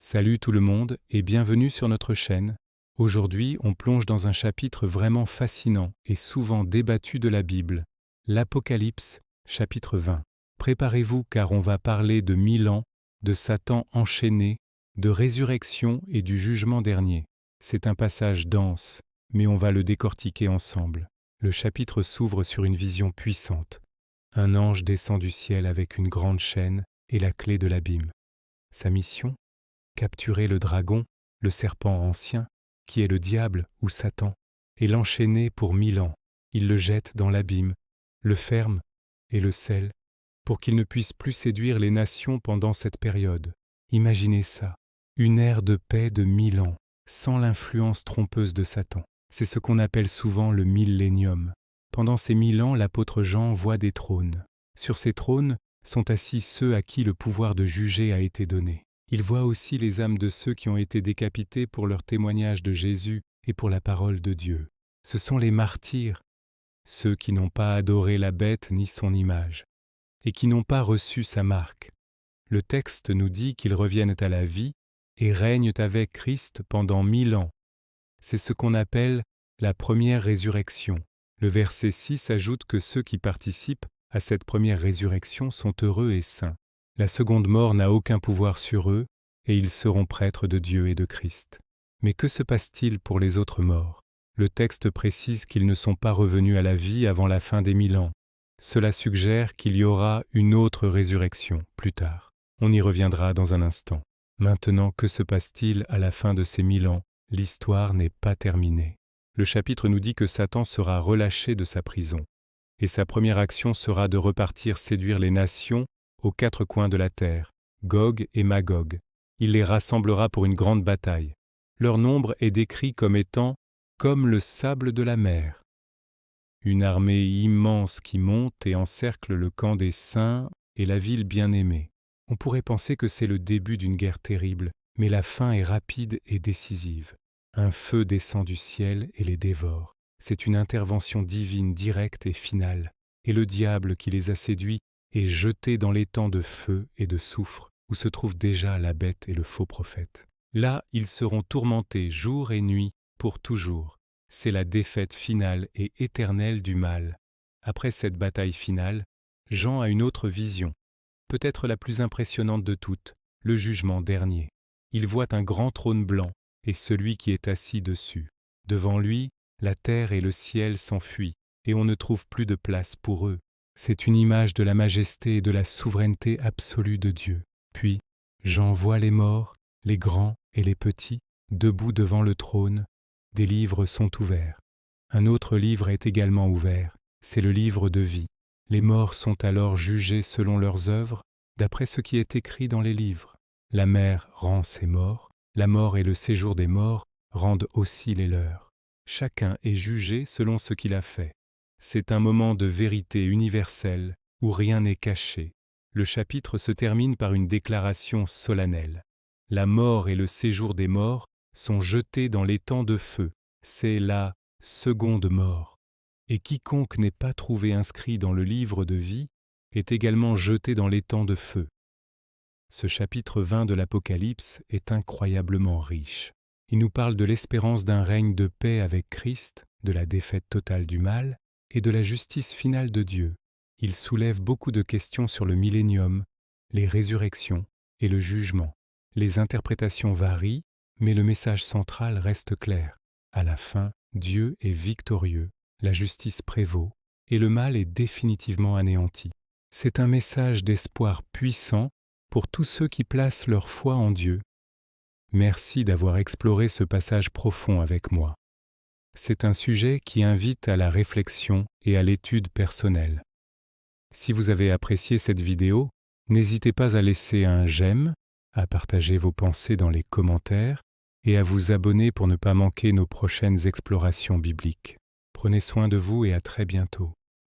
Salut tout le monde et bienvenue sur notre chaîne. Aujourd'hui, on plonge dans un chapitre vraiment fascinant et souvent débattu de la Bible, l'Apocalypse, chapitre 20. Préparez-vous car on va parler de 1000 ans, de Satan enchaîné, de résurrection et du jugement dernier. C'est un passage dense, mais on va le décortiquer ensemble. Le chapitre s'ouvre sur une vision puissante. Un ange descend du ciel avec une grande chaîne et la clé de l'abîme. Sa mission ? Capturer le dragon, le serpent ancien, qui est le diable ou Satan, et l'enchaîner pour 1000 ans. Il le jette dans l'abîme, le ferme et le scelle, pour qu'il ne puisse plus séduire les nations pendant cette période. Imaginez ça, une ère de paix de 1000 ans, sans l'influence trompeuse de Satan. C'est ce qu'on appelle souvent le millénium. Pendant ces 1000 ans, l'apôtre Jean voit des trônes. Sur ces trônes sont assis ceux à qui le pouvoir de juger a été donné. Il voit aussi les âmes de ceux qui ont été décapités pour leur témoignage de Jésus et pour la parole de Dieu. Ce sont les martyrs, ceux qui n'ont pas adoré la bête ni son image, et qui n'ont pas reçu sa marque. Le texte nous dit qu'ils reviennent à la vie et règnent avec Christ pendant 1000 ans. C'est ce qu'on appelle la première résurrection. Le verset 6 ajoute que ceux qui participent à cette première résurrection sont heureux et saints. La seconde mort n'a aucun pouvoir sur eux, et ils seront prêtres de Dieu et de Christ. Mais que se passe-t-il pour les autres morts ? Le texte précise qu'ils ne sont pas revenus à la vie avant la fin des 1000 ans. Cela suggère qu'il y aura une autre résurrection plus tard. On y reviendra dans un instant. Maintenant, que se passe-t-il à la fin de ces 1000 ans ? L'histoire n'est pas terminée. Le chapitre nous dit que Satan sera relâché de sa prison, et sa première action sera de repartir séduire les nations aux quatre coins de la terre, Gog et Magog. Il les rassemblera pour une grande bataille. Leur nombre est décrit comme étant comme le sable de la mer. Une armée immense qui monte et encercle le camp des saints et la ville bien-aimée. On pourrait penser que c'est le début d'une guerre terrible, mais la fin est rapide et décisive. Un feu descend du ciel et les dévore. C'est une intervention divine directe et finale, et le diable qui les a séduits est jeté dans l'étang de feu et de soufre, où se trouvent déjà la bête et le faux prophète. Là, ils seront tourmentés jour et nuit pour toujours. C'est la défaite finale et éternelle du mal. Après cette bataille finale, Jean a une autre vision, peut-être la plus impressionnante de toutes, le jugement dernier. Il voit un grand trône blanc et celui qui est assis dessus. Devant lui, la terre et le ciel s'enfuient, et on ne trouve plus de place pour eux. C'est une image de la majesté et de la souveraineté absolue de Dieu. Puis, Jean voit les morts, les grands et les petits, debout devant le trône. Des livres sont ouverts. Un autre livre est également ouvert, c'est le livre de vie. Les morts sont alors jugés selon leurs œuvres, d'après ce qui est écrit dans les livres. La mer rend ses morts, la mort et le séjour des morts rendent aussi les leurs. Chacun est jugé selon ce qu'il a fait. C'est un moment de vérité universelle où rien n'est caché. Le chapitre se termine par une déclaration solennelle. La mort et le séjour des morts sont jetés dans l'étang de feu. C'est la seconde mort. Et quiconque n'est pas trouvé inscrit dans le livre de vie est également jeté dans l'étang de feu. Ce chapitre 20 de l'Apocalypse est incroyablement riche. Il nous parle de l'espérance d'un règne de paix avec Christ, de la défaite totale du mal, et de la justice finale de Dieu. Il soulève beaucoup de questions sur le millénium, les résurrections et le jugement. Les interprétations varient, mais le message central reste clair. À la fin, Dieu est victorieux, la justice prévaut, et le mal est définitivement anéanti. C'est un message d'espoir puissant pour tous ceux qui placent leur foi en Dieu. Merci d'avoir exploré ce passage profond avec moi. C'est un sujet qui invite à la réflexion et à l'étude personnelle. Si vous avez apprécié cette vidéo, n'hésitez pas à laisser un j'aime, à partager vos pensées dans les commentaires et à vous abonner pour ne pas manquer nos prochaines explorations bibliques. Prenez soin de vous et à très bientôt.